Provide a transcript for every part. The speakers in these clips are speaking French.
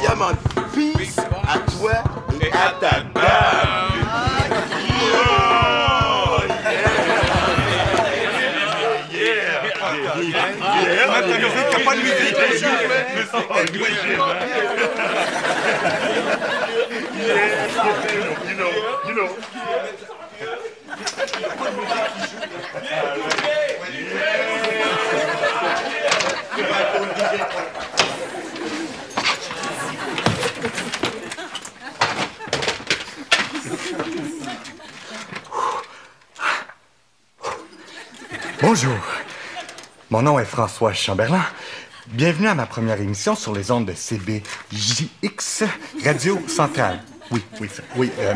Yeah, man. Peace à toi et à ta dame. Pas de musique, you know. Bonjour, mon nom est François Chamberlain. Bienvenue à ma première émission sur les ondes de CBJX, Radio Centrale. Oui.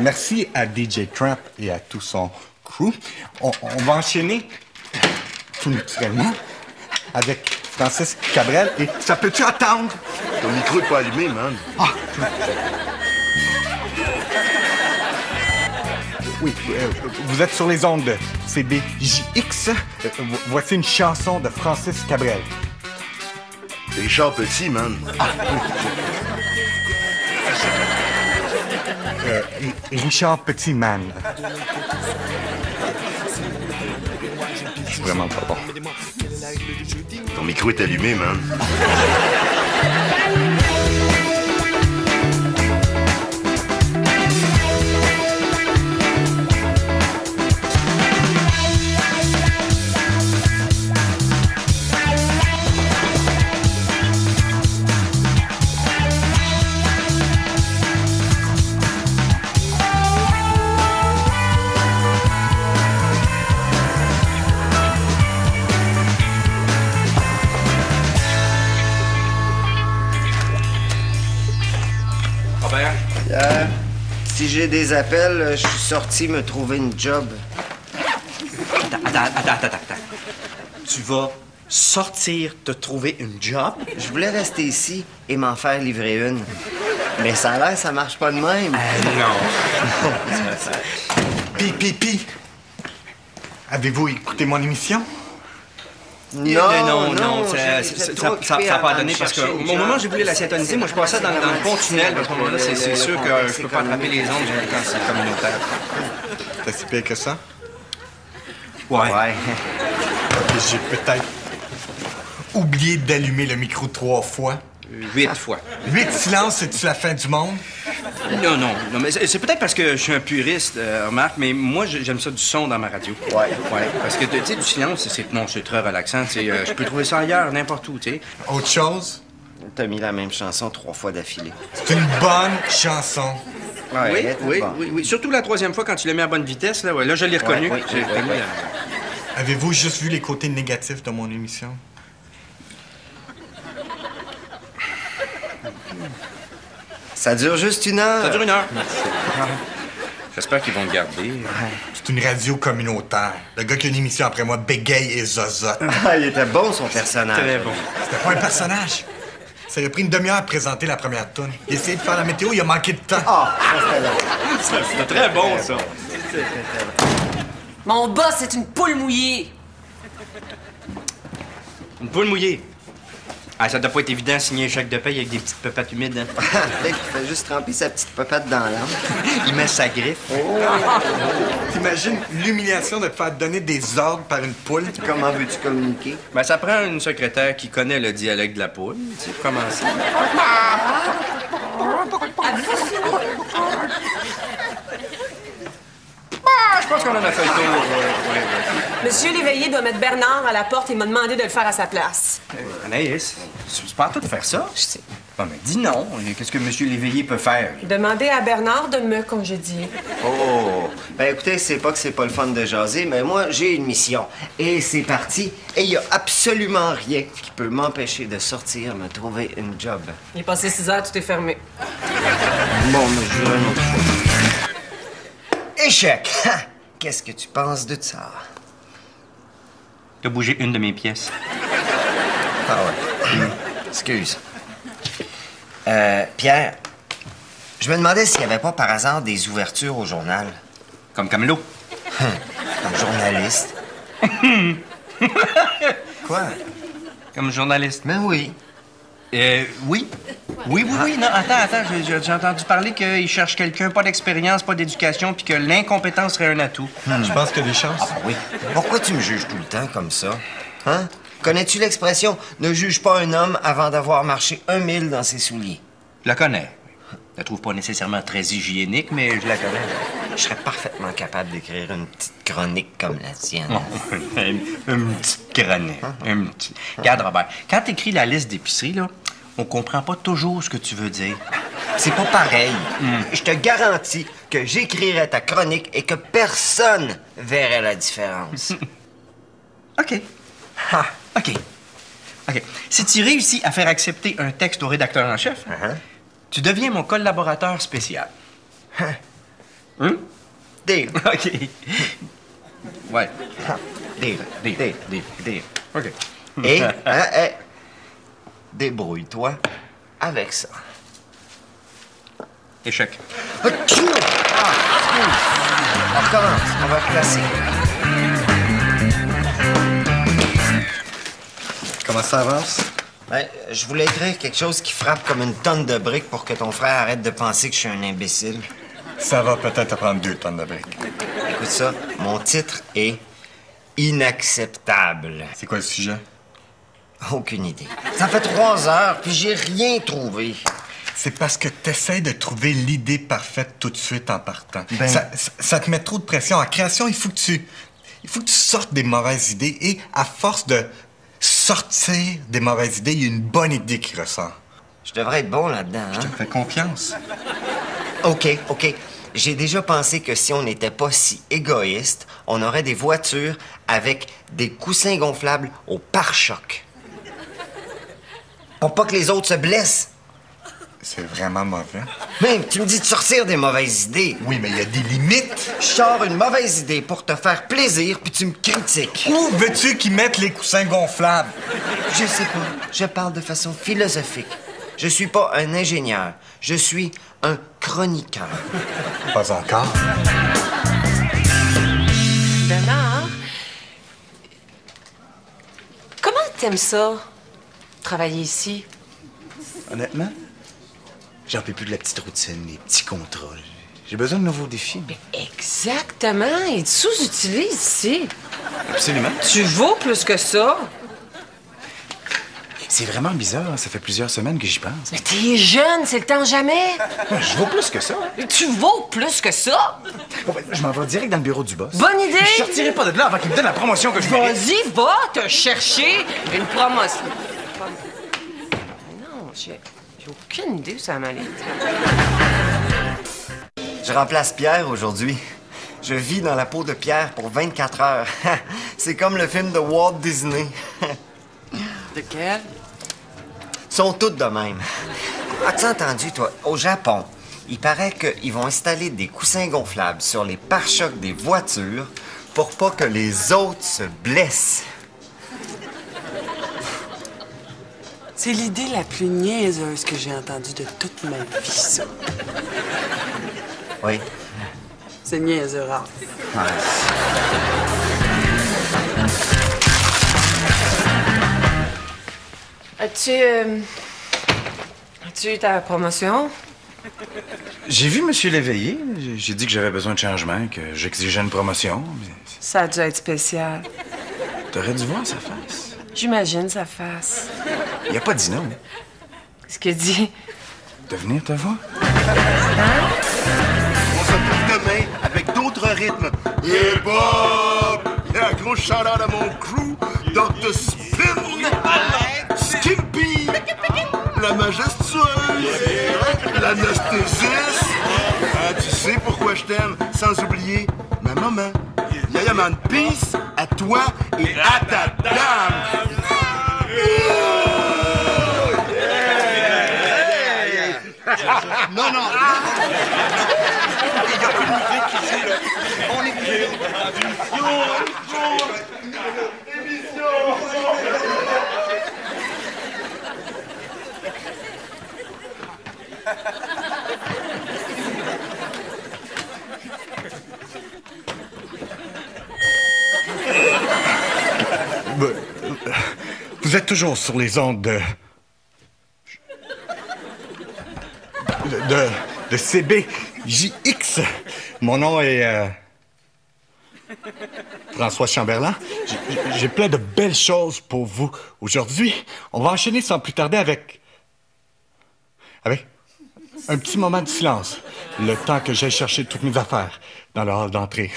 Merci à DJ Trump et à tout son crew. On va enchaîner tout naturellement avec Francis Cabrel et ça peut-tu attendre? Ton micro est pas allumé, man. Ah! Oui, vous êtes sur les ondes de CBJX. Voici une chanson de Francis Cabrel. C'est Richard Petit, man. Ah, oui. Richard Petit, man. C'est vraiment pas bon. Ton micro est allumé, man. Si j'ai des appels, je suis sorti me trouver une job. Attends. Tu vas sortir te trouver une job? Je voulais rester ici et m'en faire livrer une. Mais ça a l'air, ça marche pas de même. Non. Pi. Avez-vous écouté mon émission? Non, ça n'a pas donné parce que au moment où j'ai voulu la syntoniser, moi je passais dans le pont tunnel. À ce moment-là, c'est sûr que je peux pas attraper les ondes quand c'est communautaire. C'est si pire que ça? Ouais. Okay, j'ai peut-être oublié d'allumer le micro 3 fois. 8 fois. 8 silences, c'est-tu la fin du monde? Non, mais c'est peut-être parce que je suis un puriste, remarque, mais moi, j'aime ça du son dans ma radio. Ouais. Parce que, tu sais, du silence, c'est très relaxant, tu sais. Je peux trouver ça ailleurs, n'importe où, tu sais. Autre chose? T'as mis la même chanson 3 fois d'affilée. C'est une bonne chanson. Oui. Surtout la 3e fois, quand tu l'as mis à bonne vitesse, là, là je l'ai reconnu. Oui. Avez-vous juste vu les côtés négatifs de mon émission? Ça dure juste 1 heure. Ça dure 1 heure. J'espère qu'ils vont le garder. C'est une radio communautaire. Le gars qui a une émission après moi bégaye et zozote. Il était bon, son personnage. Très bon. C'était pas un personnage. Ça lui a pris une demi-heure à présenter la première toune. Il a essayé de faire la météo, il a manqué de temps. Ah, ça c'était C'était très bon, ça. Mon boss, c'est une poule mouillée. Une poule mouillée. Ah, ça doit pas être évident de signer un chèque de paye avec des petites pepettes humides, hein? Peut-être qu'il fait juste tremper sa petite popette dans l'âme. Il met sa griffe. T'imagines l'humiliation de te faire donner des ordres par une poule? Comment veux-tu communiquer? Ben, ça prend une secrétaire qui connaît le dialecte de la poule, tu sais, pour commencer. Je pense qu'on en a fait le tour. Monsieur Léveillé doit mettre Bernard à la porte et m'a demandé de le faire à sa place. Anaïs, c'est pas à toi de faire ça. Je sais. Bon, mais dis non. Qu'est-ce que M. Léveillé peut faire? Demandez à Bernard de me congédier. Oh! Ben écoutez, c'est pas que c'est pas le fun de jaser, mais moi, j'ai une mission. Et c'est parti. Et il y a absolument rien qui peut m'empêcher de sortir, me trouver une job. Il est passé 6 heures, tout est fermé. Bon, mais je dirais une autre fois. Échec! Qu'est-ce que tu penses de ça? T'as bougé une de mes pièces. Ah ouais. Excuse. Pierre, je me demandais s'il n'y avait pas par hasard des ouvertures au journal. Comme Camelot. Comme journaliste. Quoi? Comme journaliste. Ben oui. Oui. Oui, non, attends, j'ai entendu parler qu'il cherche quelqu'un, pas d'expérience, pas d'éducation, puis que l'incompétence serait un atout. Je pense qu'il y a des chances. Ah, oui. Pourquoi tu me juges tout le temps comme ça? Hein? Connais-tu l'expression « ne juge pas un homme avant d'avoir marché 1 mille dans ses souliers » ? Je la connais. Je la trouve pas nécessairement très hygiénique, mais je la connais. Je serais parfaitement capable d'écrire une petite chronique comme la tienne. Une petite chronique. Regarde, Robert, quand t'écris la liste d'épicerie, là, on comprend pas toujours ce que tu veux dire. C'est pas pareil. Je te garantis que j'écrirais ta chronique et que personne verrait la différence. OK. OK. Si tu réussis à faire accepter un texte au rédacteur en chef, tu deviens mon collaborateur spécial. Deal. OK. Ouais. Deal. OK. Et, débrouille-toi avec ça. Échec. On recommence. On va replacer. Comment ça avance? Ben, je voulais écrire quelque chose qui frappe comme une tonne de briques pour que ton frère arrête de penser que je suis un imbécile. Ça va peut-être te prendre 2 tonnes de briques. Écoute ça, mon titre est Inacceptable. C'est quoi le sujet? Aucune idée. Ça fait 3 heures, puis j'ai rien trouvé. C'est parce que t'essaies de trouver l'idée parfaite tout de suite en partant. Ben- Ça te met trop de pression. En création, il faut que tu sortes des mauvaises idées et à force de sortir des mauvaises idées, il y a une bonne idée qui ressort. Je devrais être bon là-dedans, Je hein? te fais confiance. OK. J'ai déjà pensé que si on n'était pas si égoïste, on aurait des voitures avec des coussins gonflables au pare-choc. Pour pas que les autres se blessent. C'est vraiment mauvais. Mais tu me dis de sortir des mauvaises idées. Oui, mais il y a des limites. Je sors une mauvaise idée pour te faire plaisir, puis tu me critiques. Où veux-tu qu'ils mettent les coussins gonflables? Je sais pas. Je parle de façon philosophique. Je suis pas un ingénieur. Je suis un chroniqueur. Pas encore. Bernard, comment t'aimes ça, travailler ici? Honnêtement, j'en peux plus de la petite routine, les petits contrôles. J'ai besoin de nouveaux défis. Exactement. Ils te sous-utilisent ici. Absolument. Tu vaux plus que ça. C'est vraiment bizarre, ça fait plusieurs semaines que j'y pense. Mais t'es jeune, c'est le temps jamais. Je vaux plus que ça. Tu vaux plus que ça. Bon, ben, je m'en vais direct dans le bureau du boss. Bonne idée. Je sortirai pas de là avant qu'il me donne la promotion que je mérite. Vas-y, va te chercher une promotion. Non, j'ai aucune idée où ça m'allait. Je remplace Pierre aujourd'hui. Je vis dans la peau de Pierre pour 24 heures. C'est comme le film de Walt Disney. De quel? Ils sont toutes de même. As-tu entendu, toi? Au Japon, il paraît qu'ils vont installer des coussins gonflables sur les pare-chocs des voitures pour pas que les autres se blessent. C'est l'idée la plus niaiseuse que j'ai entendue de toute ma vie, ça. Oui. C'est niaiseux rare. As-tu eu ta promotion? J'ai vu Monsieur Léveillé. J'ai dit que j'avais besoin de changement, que j'exigeais une promotion. Ça a dû être spécial. T'aurais dû voir sa face. J'imagine sa face. Il a pas dit non. Ce qu'il dit. De venir te voir. On se retrouve demain avec d'autres rythmes. Hip hop! Et un gros shout-out à mon crew, Dr. Spin, Skimpy, la majestueuse, l'anesthésiste. Ah, tu sais pourquoi je t'aime, sans oublier ma maman. Yaya Man, peace à toi et à ta dame. Non, non. Il y a plus de musique ici, là. On est Vous êtes toujours sur les ondes de... de CBJX. Mon nom est... François Chamberlain. J'ai plein de belles choses pour vous aujourd'hui. On va enchaîner sans plus tarder avec un petit moment de silence. Le temps que j'aille chercher toutes mes affaires dans le hall d'entrée.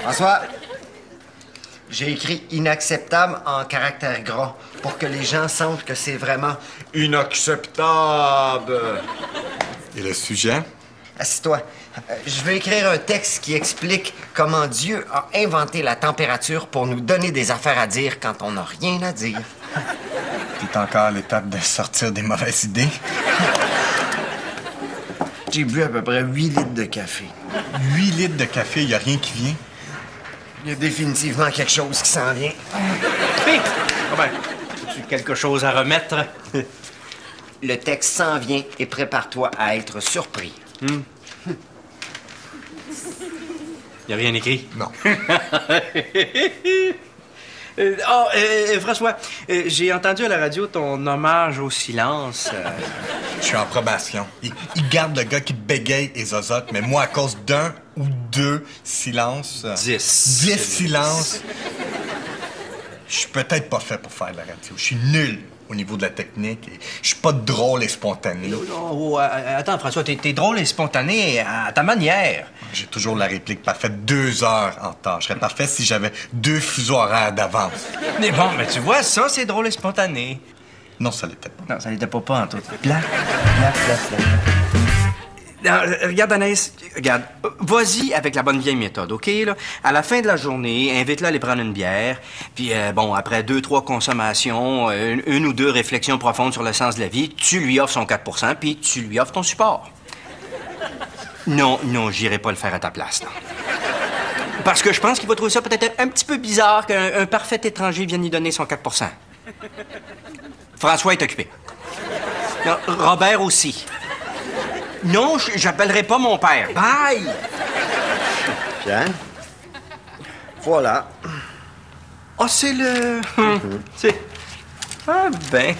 François, j'ai écrit inacceptable en caractère gras pour que les gens sentent que c'est vraiment inacceptable. Et le sujet? Assis-toi. Je vais écrire un texte qui explique comment Dieu a inventé la température pour nous donner des affaires à dire quand on n'a rien à dire. T'es encore à l'étape de sortir des mauvaises idées? J'ai bu à peu près 8 litres de café. 8 litres de café, il a rien qui vient? Il y a définitivement quelque chose qui s'en vient. Hé! Ah ben, as-tu quelque chose à remettre? Le texte s'en vient et prépare-toi à être surpris. Il a rien écrit? Non. François, j'ai entendu à la radio ton hommage au silence. Je suis en probation. Il garde le gars qui bégaye et zozote, mais moi, à cause d'un ou deux silences... 10 silences. Je suis peut-être pas fait pour faire de la radio. Je suis nul au niveau de la technique et je suis pas drôle et spontané. Oh, attends, François, t'es drôle et spontané à ta manière. J'ai toujours la réplique parfaite 2 heures en retard. Je serais parfait si j'avais 2 fuseaux horaires d'avance. Mais bon, mais tu vois, ça, c'est drôle et spontané. Non, ça l'était pas. Non, ça l'était pas en tout. Plat. Regarde, Anaïs, regarde. Vas-y avec la bonne vieille méthode, OK? Là? À la fin de la journée, invite-la à aller prendre une bière. Puis, bon, après 2-3 consommations, une ou 2 réflexions profondes sur le sens de la vie, tu lui offres son 4 puis tu lui offres ton support. Non, j'irai pas le faire à ta place, non. Parce que je pense qu'il va trouver ça peut-être un petit peu bizarre qu'un parfait étranger vienne lui donner son 4 François est occupé. Non, Robert aussi. Non, j'appellerai pas mon père. Bye! Bien. Voilà. Oh, c'est le... C'est... Ah, ben...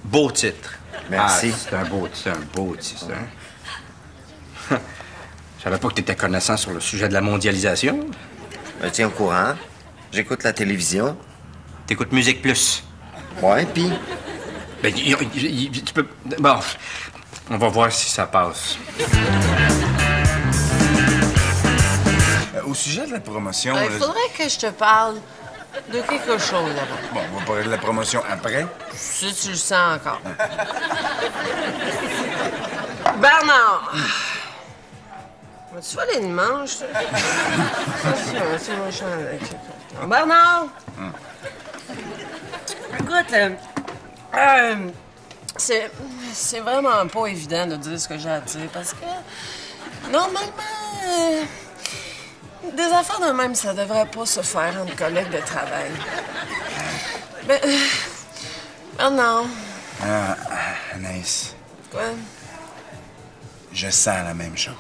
Beau titre. Merci. Ah, c'est un beau titre. Je savais pas que t'étais connaissant sur le sujet de la mondialisation. Je me tiens au courant. J'écoute la télévision. T'écoutes Musique Plus. Ouais, puis... Ben, tu peux... Bon, on va voir si ça passe. Au sujet de la promotion... Il faudrait que je te parle de quelque chose d'abord. Bon, on va parler de la promotion après. Si tu le sens encore. Bernard! Vas-tu aller une manche, toi? C'est mon chandail. Bernard! Écoute, c'est vraiment pas évident de dire ce que j'ai à dire parce que, normalement, des affaires de même, ça devrait pas se faire entre collègues de travail. Mais, Bernard. Ah, Anaïs, Quoi? je sens la même chose.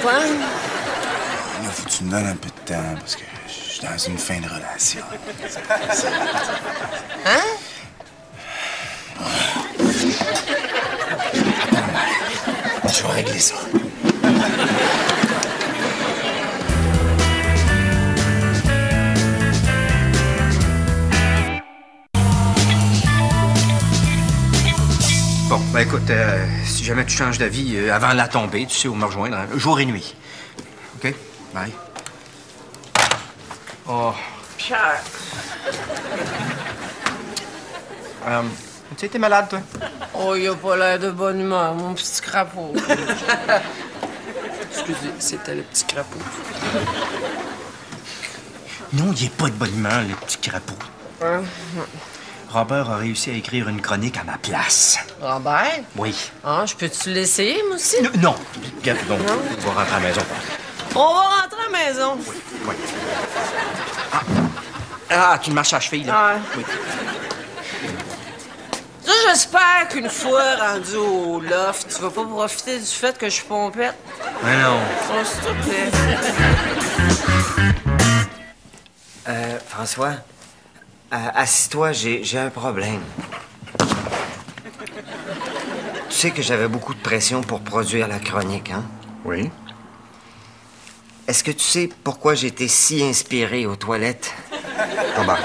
Quoi? Là, faut que tu me donnes un peu de temps parce que je suis dans une fin de relation. Hein? Je vais régler ça. Bon, ben écoute, si jamais tu changes d'avis avant la tombée, tu sais où me rejoindre, hein, jour et nuit. OK? Bye. Oh. Pierre. Tu sais, t'es malade, toi? Oh, il a pas l'air de bonne humeur, mon petit crapaud. Excusez, c'était le petit crapaud. Non, il est pas de bonne humeur, le petit crapaud. Hein? Robert a réussi à écrire une chronique à ma place. Robert? Oui. Ah, je peux-tu l'essayer, moi aussi? Non. Regarde, donc, on va rentrer à la maison. On va rentrer à la maison. Oui. Ah, tu marches à cheville, là. Ouais. Oui. Ça, j'espère qu'une fois rendu au loft, tu vas pas profiter du fait que je suis pompette. Mais non. Oh, s'il te plaît. François, assis-toi, j'ai un problème. Tu sais que j'avais beaucoup de pression pour produire la chronique, hein? Oui. Est-ce que tu sais pourquoi j'étais si inspiré aux toilettes? Robert,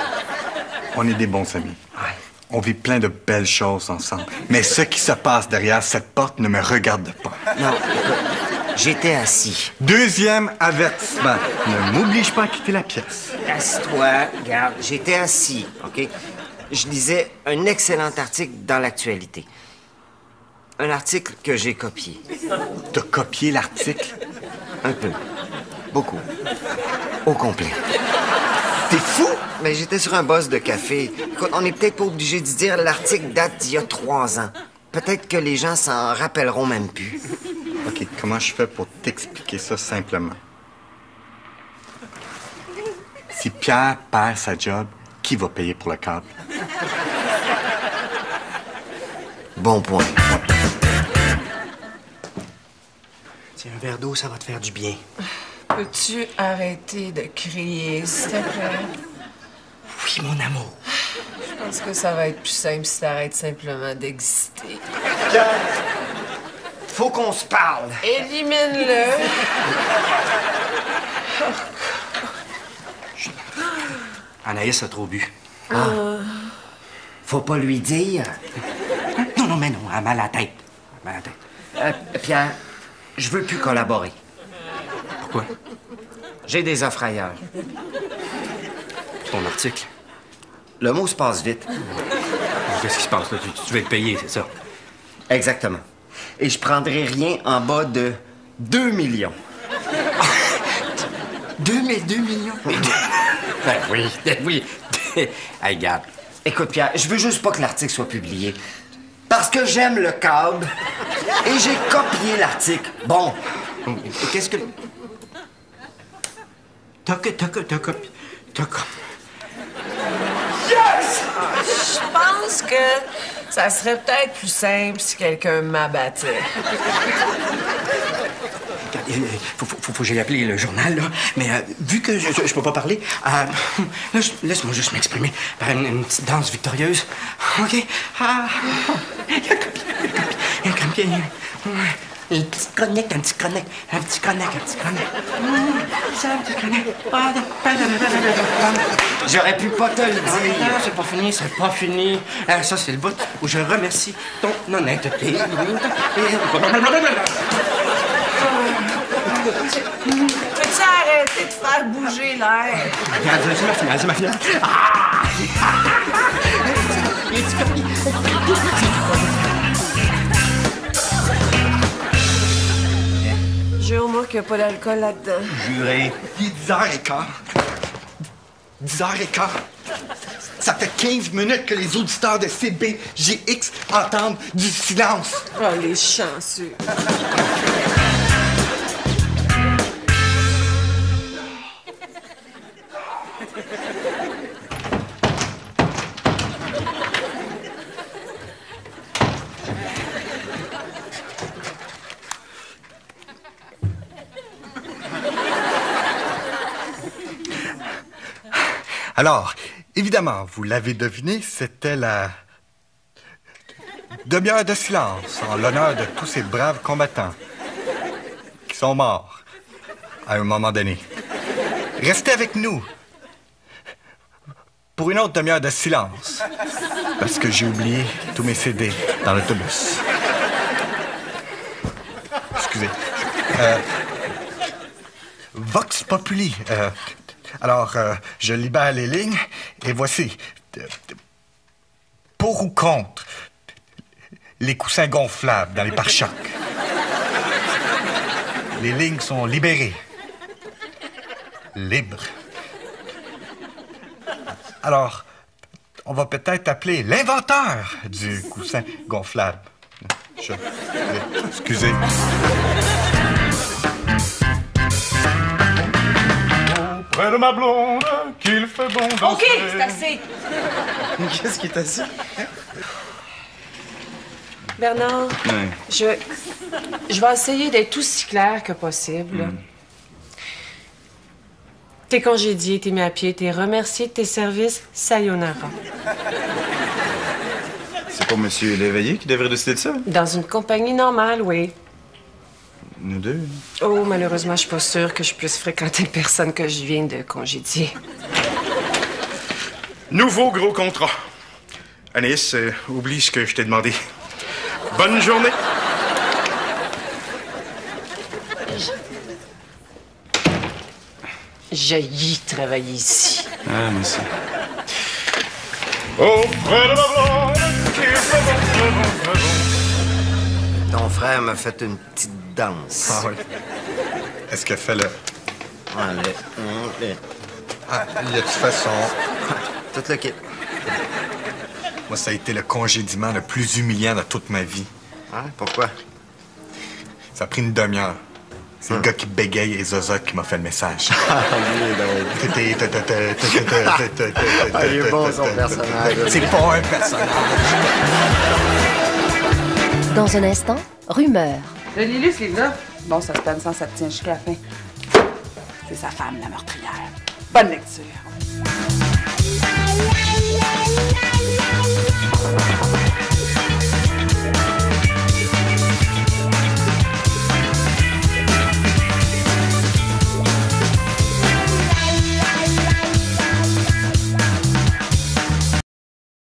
on est des bons amis. Ouais. On vit plein de belles choses ensemble. Mais ce qui se passe derrière cette porte ne me regarde pas. Non, écoute, j'étais assis. Deuxième avertissement. Ne m'oblige pas à quitter la pièce. Assis-toi, regarde, j'étais assis, OK? Je lisais un excellent article dans l'actualité. Un article que j'ai copié. T'as copié l'article? Un peu. Beaucoup. Au complet. T'es fou? Mais j'étais sur un boss de café. Écoute, on n'est peut-être pas obligé de dire l'article date d'il y a 3 ans. Peut-être que les gens s'en rappelleront même plus. OK, comment je fais pour t'expliquer ça simplement? Si Pierre perd sa job, qui va payer pour le câble? Bon point. Tiens, un verre d'eau, ça va te faire du bien. Peux-tu arrêter de crier, s'il te plaît? Oui, mon amour. Je pense que ça va être plus simple si t'arrêtes simplement d'exister. Faut qu'on se parle. Élimine-le. Anaïs a trop bu. Faut pas lui dire. Non, mais non, elle a mal à la tête. Elle a mal à la tête. Pierre, je veux plus collaborer. Pourquoi? J'ai des offres ailleurs. Ton article. Le mot se passe vite. Qu'est-ce qui se passe, là? Tu veux être payé, c'est ça? Exactement. Et je prendrai rien en bas de 2 millions. 2 millions? Ben oui. Hey, garde. Écoute, Pierre, je veux juste pas que l'article soit publié. Parce que j'aime le câble et j'ai copié l'article. Bon. Qu'est-ce que... T'as copié... Je pense que ça serait peut-être plus simple si quelqu'un m'abattait. Faut que j'aille appeler le journal, là. Mais vu que je peux pas parler, là, laisse-moi juste m'exprimer par une petite danse victorieuse. OK? Une petite chronique. J'aurais pu pas te le dire. Non, c'est pas fini. Ça, c'est le bout où je remercie ton honnêteté. Peux-tu arrêter de faire bouger l'air? C'est ma finale. Jure-moi qu'il n'y a pas d'alcool là-dedans. Juré. Il est 10h15. 10h15. Ça fait 15 minutes que les auditeurs de CBJX entendent du silence. Oh, les chanceux. Alors, évidemment, vous l'avez deviné, c'était la demi-heure de silence en l'honneur de tous ces braves combattants qui sont morts à un moment donné. Restez avec nous pour une autre demi-heure de silence parce que j'ai oublié tous mes CD dans l'autobus. Excusez. Vox Populi. Alors, je libère les lignes et voici. Pour ou contre les coussins gonflables dans les pare-chocs. Les lignes sont libérées. Libres. Alors, on va peut-être appeler l'inventeur du coussin gonflable. Excusez. Près de ma blonde, qu'il fait bon danser. OK, c'est assez. Qu'est-ce qui est assis? Bernard, je vais essayer d'être aussi clair que possible. T'es congédié, t'es mis à pied, t'es remercié de tes services. Sayonara. C'est pas Monsieur Léveillé qui devrait décider de ça? Dans une compagnie normale, oui. Nous deux. Oh, malheureusement, je suis pas sûre que je puisse fréquenter une personne que je viens de congédier. Nouveau gros contrat. Anaïs, oublie ce que je t'ai demandé. Bonne journée. J'haïs travailler ici. Ah, moi aussi. Auprès de ma blonde, qu'il fait bon, très bon, très bon. Ton frère m'a fait une petite danse. Ah oui. Est-ce qu'elle fait le... Allez. Ah, de toute façon, Tout le kit. moi, ça a été le congédiement le plus humiliant de toute ma vie. Hein? Pourquoi? Ça a pris une demi-heure. C'est le gars qui bégaye et Zozote qui m'a fait le message. Ah, il est bon, son personnage. C'est pas un personnage. Dans un instant, rumeur. Le Lilus, ce livre-là, bon suspense, ça te tient jusqu'à la fin. C'est sa femme, la meurtrière. Bonne lecture.